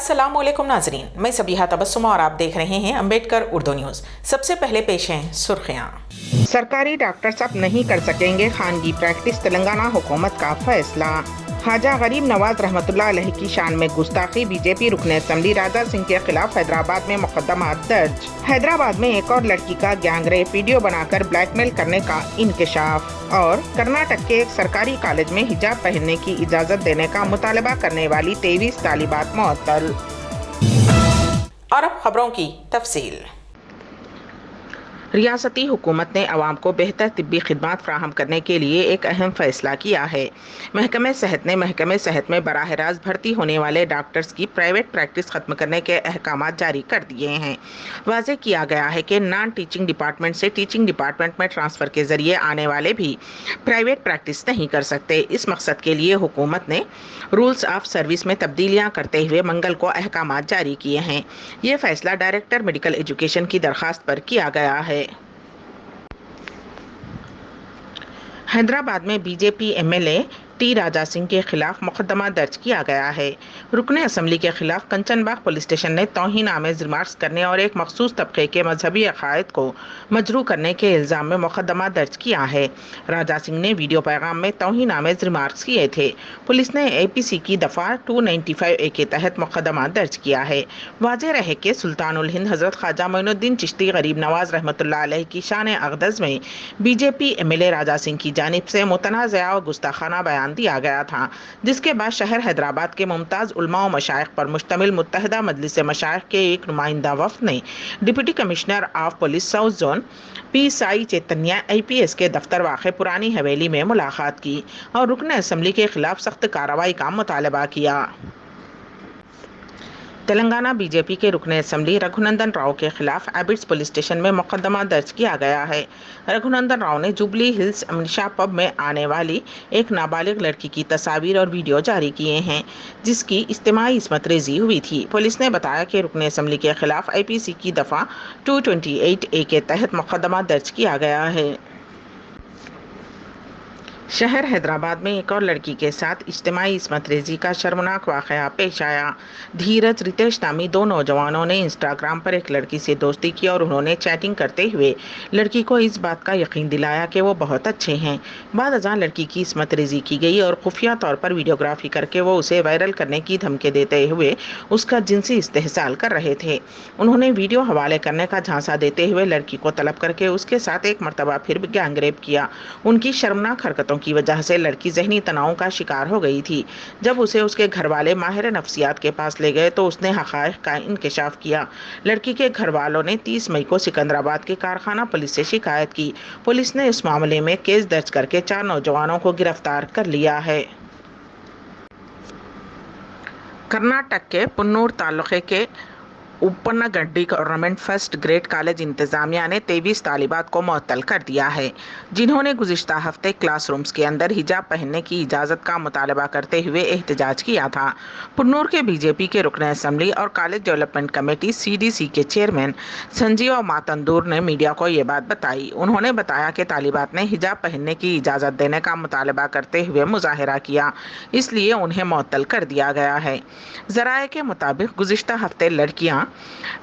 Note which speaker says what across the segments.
Speaker 1: अस्सलाम वालेकुम नाजरीन, मैं सबीहा तबस्सुम और आप देख रहे हैं अम्बेडकर उर्दू न्यूज़। सबसे पहले पेश हैं सुर्खियां। सरकारी डॉक्टर्स अब नहीं कर सकेंगे खानगी प्रैक्टिस, तेलंगाना हुकूमत का फैसला। ख्वाजा गरीब नवाज रहमतुल्लाह अलैह की शान में गुस्ताखी, बीजेपी रुकन असम्बली राजा सिंह के खिलाफ हैदराबाद में मुकदमा दर्ज। हैदराबाद में एक और लड़की का गैंगरेप वीडियो बनाकर ब्लैकमेल करने का इंकशाफ। और कर्नाटक के एक सरकारी कॉलेज में हिजाब पहनने की इजाजत देने का मुतालबा करने वाली 23 तालिबात मुअत्तल। और अब खबरों की तफसील। रियासती हुकूमत ने आवाम को बेहतर तिब्बी खिदमात फ्राहम करने के लिए एक अहम फैसला किया है। महकमे सेहत ने महकमे सेहत में बराह रास्त भर्ती होने वाले डॉक्टर्स की प्राइवेट प्रैक्टिस ख़त्म करने के अहकामात जारी कर दिए हैं। वाज़ेह किया गया है कि नॉन टीचिंग डिपार्टमेंट से टीचिंग डिपार्टमेंट में ट्रांसफ़र के ज़रिए आने वाले भी प्राइवेट प्रैक्टिस नहीं कर सकते। इस मकसद के लिए हुकूमत ने रूल्स ऑफ सर्विस में तब्दीलियाँ करते हुए मंगल को अहकामात जारी किए हैं। ये फैसला डायरेक्टर मेडिकल एजुकेशन की दरख्वास्त पर किया गया है। हैदराबाद में BJP MLA T Raja Singh के खिलाफ मुकदमा दर्ज किया गया है। रुकन असम्बली के खिलाफ कंचनबाग पुलिस स्टेशन ने तौहीन आमेज रिमार्क्स करने और एक मखसूस तबके के मजहबी अकायद को मजरू करने के इल्ज़ाम में मुकदमा दर्ज किया है। राजा सिंह ने वीडियो पैगाम में तौहीन आमेज रिमार्क्स किए थे। पुलिस ने APC की दफ़ा 295A के तहत मुकदमा दर्ज किया है। वाज़ेह रहे कि सुल्तानुल हिंद हज़रत ख्वाजा मोइनुद्दीन चिश्ती गरीब नवाज रहमतुल्लाह अलैह की शान अक़दस में बीजेपी एमएलए राजा सिंह की जानिब से मुतनाज़िया और गुस्ताखाना बयान दिया गया था, जिसके बाद शहर हैदराबाद के मुमताज़ उलमा और मशाइख पर मुश्तमिल मुत्तहिदा मजलिस मशाइख के एक नुमाइंदा वफ़द ने deputy commissioner of police south zone P Sai Chaitanya IPS के दफ्तर वाक़े पुरानी हवेली में मुलाकात की और रुकन असम्बली के खिलाफ सख्त कार्रवाई का मुतालबा किया। तेलंगाना बीजेपी के रुकन असम्बली रघुनंदन राव के खिलाफ एबिट्स पुलिस स्टेशन में मुकदमा दर्ज किया गया है। रघुनंदन राव ने जुबली हिल्स अमनिशा पब में आने वाली एक नाबालिग लड़की की तस्वीर और वीडियो जारी किए हैं, जिसकी इज्तिमाई इस्मत रेजी हुई थी। पुलिस ने बताया कि रुकन असम्बली के खिलाफ IPC की दफ़ा 228A के तहत मुकदमा दर्ज किया गया है। शहर हैदराबाद में एक और लड़की के साथ इज्तिमाई इस्मत रेजी का शर्मनाक वाक़या पेश आया। धीरज रितेश नामी दो नौजवानों ने इंस्टाग्राम पर एक लड़की से दोस्ती की और उन्होंने चैटिंग करते हुए लड़की को इस बात का यकीन दिलाया कि वो बहुत अच्छे हैं। बाद अज़ां लड़की की इस्मत रेजी की गई और खुफिया तौर पर वीडियोग्राफी करके वो उसे वायरल करने की धमकी देते हुए उसका जिनसी इस्तेहसाल कर रहे थे। उन्होंने वीडियो हवाले करने का झांसा देते हुए लड़की को तलब करके उसके साथ एक मरतबा फिर गैंगरेप किया। उनकी शर्मनाक हरकतों की वजह से लड़की ज़हनी तनाव का शिकार हो गई थी। जब उसे उसके घर वाले माहिर नफ्सियात के पास ले गए तो उसने हक़ाइक़ का इंकशाफ किया। लड़की के घर वालों ने 30 मई को सिकंदराबाद के कारखाना पुलिस से शिकायत की। पुलिस ने इस मामले में केस दर्ज करके 4 नौजवानों को गिरफ्तार कर लिया है। कर्नाटक के पुन्नूर तालुके के उपनगड्डी गवर्नमेंट फर्स्ट ग्रेड कॉलेज इंतज़ामिया ने 23 तालिबात को मुअत्तल कर दिया है, जिन्होंने गुज़िश्ता हफ्ते क्लासरूम्स के अंदर हिजाब पहनने की इजाज़त का मुतालबा करते हुए एहतजाज किया था। पुन्नूर के बीजेपी के रुकन असम्बली और कॉलेज डेवलपमेंट कमेटी CDC के चेयरमैन संजीव मातंदूर ने मीडिया को ये बात बताई। उन्होंने बताया कि तालिबात ने हिजाब पहनने की इजाज़त देने का मुतालबा करते हुए मुजाहिरा किया, इसलिए उन्हें मुअत्तल कर दिया गया है। ज़राए के मुताबिक गुज़िश्ता हफ्ते लड़कियाँ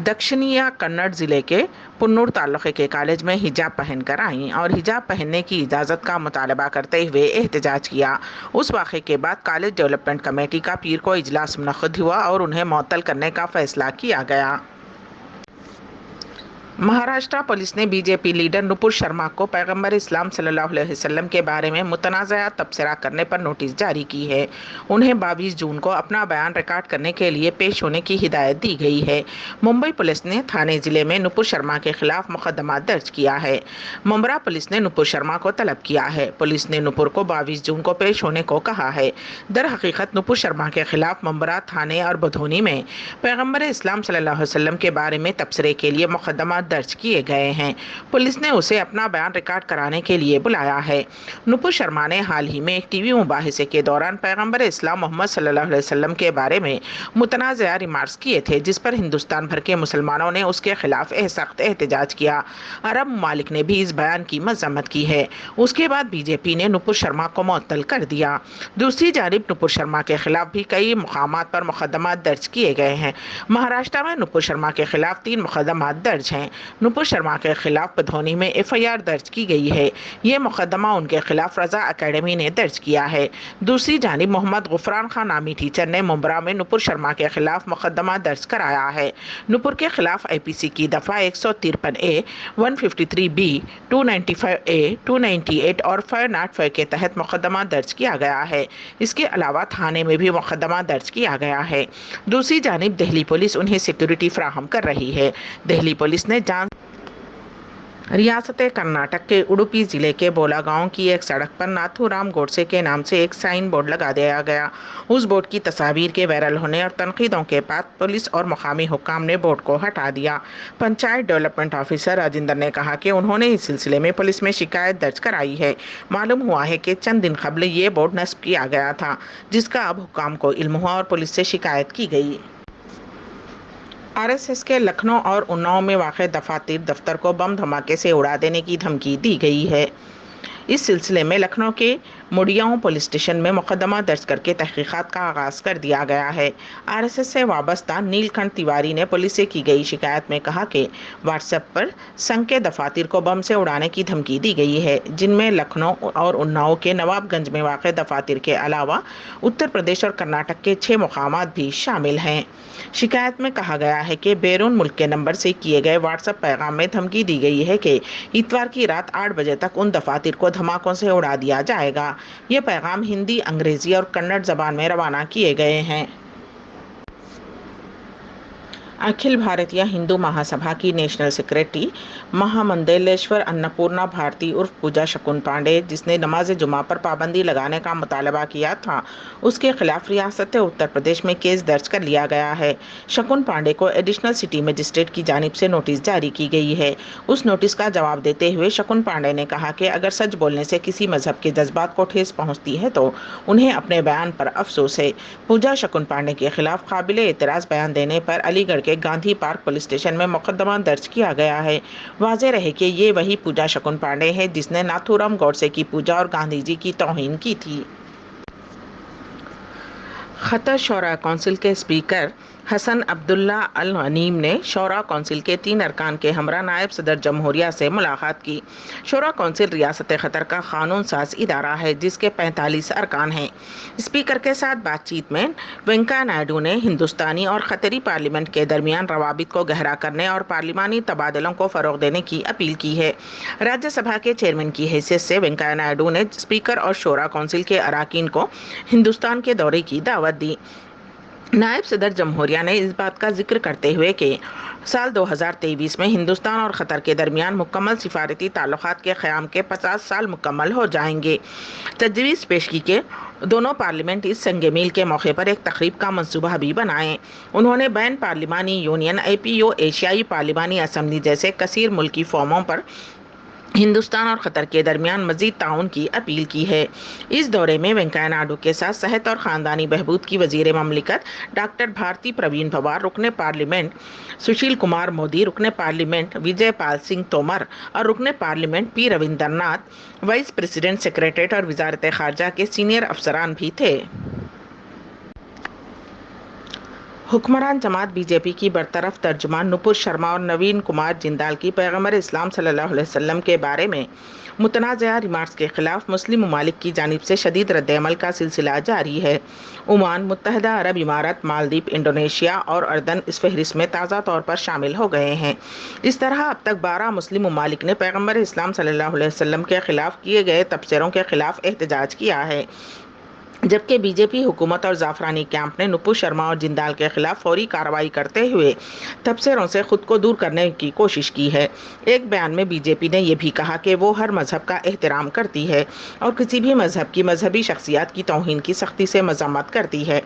Speaker 1: दक्षिणीय कन्नड़ जिले के पुन्नूर तालुके के कॉलेज में हिजाब पहनकर आईं और हिजाब पहनने की इजाज़त का मुतालबा करते हुए एहतजाज किया। उस वाक़े के बाद कॉलेज डेवलपमेंट कमेटी का पीर को इजलास मुनक़्क़िद हुआ और उन्हें मुअत्तल करने का फैसला किया गया। महाराष्ट्र पुलिस ने बीजेपी लीडर नुपुर शर्मा को पैगंबर इस्लाम सल्लल्लाहु अलैहि वसल्लम के बारे में मुतनाज़ा तबसरा करने पर नोटिस जारी की है। उन्हें 22 जून को अपना बयान रिकॉर्ड करने के लिए पेश होने की हिदायत दी गई है। मुंबई पुलिस ने थाने ज़िले में नुपुर शर्मा के खिलाफ मुकदमा दर्ज किया है। मुंब्रा पुलिस ने नुपुर शर्मा को तलब किया है। पुलिस ने नुपुर को 22 जून को पेश होने को कहा है। दर हकीकत नुपुर शर्मा के खिलाफ मुंब्रा थाने और बधोनी में पैगंबर इस्लाम सल्लल्लाहु अलैहि वसल्लम के बारे में तबसरे के लिए मुकदमा مقدمات درج کیے گئے ہیں۔ پولیس نے اسے اپنا بیان ریکارڈ کرانے کے لیے بلایا ہے۔ نپور شرما نے حال ہی میں ایک ٹی وی مباحثے کے دوران پیغمبر اسلام محمد صلی اللہ علیہ وسلم کے بارے میں متنازعہ ریمارکس کیے تھے، جس پر ہندوستان بھر کے مسلمانوں نے اس کے خلاف سخت احتجاج کیا۔ عرب ممالک نے بھی اس بیان کی مذمت کی ہے۔ اس کے بعد بی جے پی نے نپور شرما کو معطل کر دیا۔ دوسری جانب نپور شرما کے خلاف بھی کئی مقامات پر مقدمات درج کیے گئے ہیں۔ مہاراشٹر میں نپور شرما کے خلاف 3 مقدمات درج ہیں۔ نپور شرما کے خلاف بدھونی میں FIR درج کی گئی ہے۔ یہ مقدمہ ان کے خلاف رضا اکیڈمی نے درج کیا ہے۔ دوسری جانب محمد غفران خان نامی ٹیچر نے ممبرا میں نپور شرما کے خلاف مقدمہ درج کرایا ہے۔ نپور کے خلاف IPC کی دفعہ 153A، 153B، 295A، 298 اور 505 کے تحت مقدمہ درج کیا گیا ہے۔ اس کے علاوہ تھانے میں بھی مقدمہ درج کیا گیا ہے۔ دوسری جانب دہلی پولیس انہیں سیکیورٹی فراہم کر رہی ہے۔ دہلی پولیس نے ریاست کرناٹک کے اڈوپی ضلع کے بولا گاؤں کی ایک سڑک پر ناتھو رام گوڈسے کے نام سے ایک سائن بورڈ لگا دیا گیا۔ اس بورڈ کی تصاویر کے وائرل ہونے اور تنقیدوں کے بعد پولیس اور مقامی حکام نے بورڈ کو ہٹا دیا۔ پنچایت ڈیولپمنٹ آفیسر راجندر نے کہا کہ انہوں نے اس سلسلے میں پولیس میں شکایت درج کرائی ہے۔ معلوم ہوا ہے کہ چند دن قبل یہ بورڈ نصب کیا گیا تھا، جس کا اب حکام کو علم ہوا اور پولیس سے شکایت کی گئی۔ RSS کے لکھنؤ اور اناؤ میں واقع دفتر کو بم دھماکے سے اڑا دینے کی دھمکی دی گئی ہے۔ اس سلسلے میں لکھنؤ کے مڈیاؤں پولیس اسٹیشن میں مقدمہ درج کر کے تحقیقات کا آغاز کر دیا گیا ہے۔ RSS سے وابستہ نیل کنٹھ تیواری نے پولیس سے کی گئی شکایت میں کہا کہ واٹس ایپ پر سنگھ کے دفاتر کو بم سے اڑانے کی دھمکی دی گئی ہے، جن میں لکھنؤ اور اناؤ کے نواب گنج میں واقع دفاتر کے علاوہ اتر پردیش اور کرناٹک کے 6 مقامات بھی شامل ہیں۔ شکایت میں کہا گیا ہے کہ بیرون ملک کے نمبر سے کیے گئے واٹس ایپ پیغام میں دھمکی دی گئی ہے کہ اتوار کی رات 8 بجے تک ان دفاتر کو دھماکوں سے اڑا دیا جائے گا۔ یہ پیغام ہندی، انگریزی اور کنڑ زبان میں روانہ کیے گئے ہیں۔ اکھل بھارتیہ ہندو مہاسبھا کی نیشنل سیکریٹری مہامندلیشور اناپورنا بھارتی عرف پوجا شکن پانڈے، جس نے نماز جمعہ پر پابندی لگانے کا مطالبہ کیا تھا، اس کے خلاف ریاست اتر پردیش میں کیس درج کر لیا گیا ہے۔ شکن پانڈے کو ایڈیشنل سٹی مجسٹریٹ کی جانب سے نوٹس جاری کی گئی ہے۔ اس نوٹس کا جواب دیتے ہوئے شکن پانڈے نے کہا کہ اگر سچ بولنے سے کسی مذہب کے جذبات کو ٹھیس پہنچتی ہے تو انہیں اپنے بیان پر افسوس ہے۔ پوجا شکن پانڈے کے خلاف قابل اعتراض بیان دینے پر علی گڑھ کے گاندھی پارک پولیس اسٹیشن میں مقدمہ درج کیا گیا ہے۔ واضح رہے کہ یہ وہی پوجا شکن پانڈے ہے جس نے ناتھو رام گوڈسے کی پوجا اور گاندھی جی کی توہین کی تھی۔ خطر شورا کونسل کے اسپیکر حسن عبداللہ الغنیم نے شورا کونسل کے 3 ارکان کے ہمراہ نائب صدر جمہوریہ سے ملاقات کی۔ شورا کونسل ریاست قطر کا قانون ساز ادارہ ہے جس کے 45 ارکان ہیں۔ اسپیکر کے ساتھ بات چیت میں وینکیا نائیڈو نے ہندوستانی اور قطری پارلیمنٹ کے درمیان روابط کو گہرا کرنے اور پارلیمانی تبادلوں کو فروغ دینے کی اپیل کی ہے۔ راجیہ سبھا کے چیئرمین کی حیثیت سے وینکیا نائیڈو نے اسپیکر اور شورا کونسل کے اراکین کو ہندوستان کے دورے کی دعوت دی۔ نائب صدر جمہوریہ نے اس بات کا ذکر کرتے ہوئے کہ سال 2023 میں ہندوستان اور قطر کے درمیان مکمل سفارتی تعلقات کے قیام کے 50 سال مکمل ہو جائیں گے، تجویز پیش کی کہ دونوں پارلیمنٹ اس سنگ میل کے موقع پر ایک تقریب کا منصوبہ بھی بنائیں۔ انہوں نے بین پارلیمانی یونین APO، ایشیائی پارلیمانی اسمبلی جیسے کثیر ملکی فورموں پر ہندوستان اور قطر کے درمیان مزید تعاون کی اپیل کی ہے۔ اس دورے میں وینکیا نائیڈو کے ساتھ صحت اور خاندانی بہبود کی وزیر مملکت ڈاکٹر بھارتی پروین پوار، رکن پارلیمنٹ سشیل کمار مودی، رکن پارلیمنٹ وجے پال سنگھ تومر اور رکن parliament P Ravindra Nath, vice president secretariat اور وزارت خارجہ کے سینئر افسران بھی تھے۔ حکمران جماعت BJP کی برطرف ترجمان نپور شرما اور نوین کمار جندال کی پیغمبر اسلام صلی اللہ علیہ وسلم کے بارے میں متنازعہ ریمارکس کے خلاف مسلم ممالک کی جانب سے شدید رد عمل کا سلسلہ جاری ہے۔ عمان، متحدہ عرب امارات، مالدیپ، انڈونیشیا اور اردن اس فہرست میں تازہ طور پر شامل ہو گئے ہیں۔ اس طرح اب تک 12 مسلم ممالک نے پیغمبر اسلام صلی اللہ علیہ وسلم کے خلاف کیے گئے تبصروں کے خلاف احتجاج کیا ہے۔ जबकि बीजेपी हुकूमत और जाफरानी कैंप ने नुपुर शर्मा और जिंदाल के खिलाफ फौरी कार्रवाई करते हुए तबसरों से खुद को दूर करने की कोशिश की है। एक बयान में बीजेपी ने यह भी कहा कि वो हर मजहब का एहतराम करती है और किसी भी मजहब की मजहबी शख्सियत की तौहीन की सख्ती से मजम्मत करती है।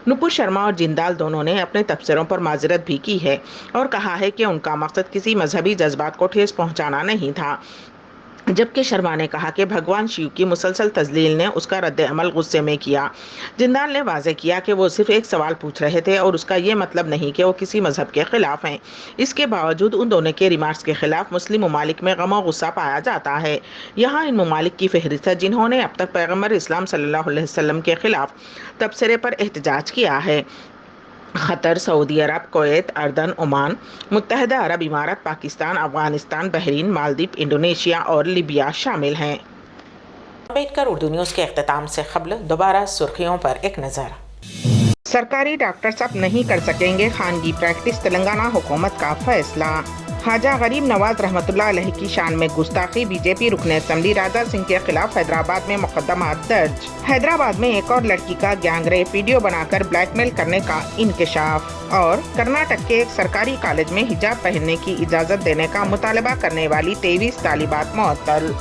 Speaker 1: नुपुर शर्मा और जिंदाल दोनों ने अपने तबसरों पर माजरत भी की है और कहा है कि उनका मकसद किसी मजहबी जज्बात को ठेस पहुंचाना नहीं था। जबकि शर्मा ने कहा कि भगवान शिव की मुसलसल तजलील ने उसका रद्द अमल गुस्से में किया। जिंदाल ने वाजे किया कि वो सिर्फ एक सवाल पूछ रहे थे और उसका ये मतलब नहीं कि वो किसी मजहब के खिलाफ हैं। इसके बावजूद उन दोनों के रिमार्क्स के खिलाफ मुस्लिम ममालिक में गम और गुस्सा पाया जाता है। यहाँ इन ममालिक की फहरिस्त है जिन्होंने अब तक पैगम्बर इस्लाम सल्लल्लाहु अलैहि वसल्लम के खिलाफ तबसरे पर एहतजाज किया है। क़तर, सऊदी अरब, कुवैत, अर्दन, ओमान, मुत्तहदा अरब इमारात, पाकिस्तान, अफगानिस्तान, बहरीन, मालदीव, इंडोनेशिया और लीबिया शामिल हैं।
Speaker 2: अम्बेडकर उर्दू न्यूज़ के अख्ताम से क़ब्ल दोबारा सुर्खियों पर एक नज़र।
Speaker 1: सरकारी डॉक्टर्स अब नहीं कर सकेंगे खानगी प्रैक्टिस, तेलंगाना हुकूमत का फैसला। ख्वाजा गरीब नवाज रहमतुल्लाह अलैह की शान में गुस्ताखी, बीजेपी रुकन असेंबली राजा सिंह के खिलाफ हैदराबाद में मुकदमा दर्ज। हैदराबाद में एक और लड़की का गैंगरेप वीडियो बनाकर ब्लैकमेल करने का इंकशाफ। और कर्नाटक के एक सरकारी कॉलेज में हिजाब पहनने की इजाज़त देने का मुतालबा करने वाली 23 तालिबात मुअत्तल।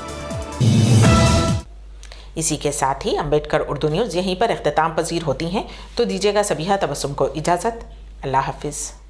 Speaker 2: इसी के साथ ही अम्बेडकर उर्दू न्यूज़ यहीं पर इख्तिताम पजीर होती हैं, तो दीजिएगा सबीहा तबस्सुम को इजाज़त। अल्लाह हाफिज़।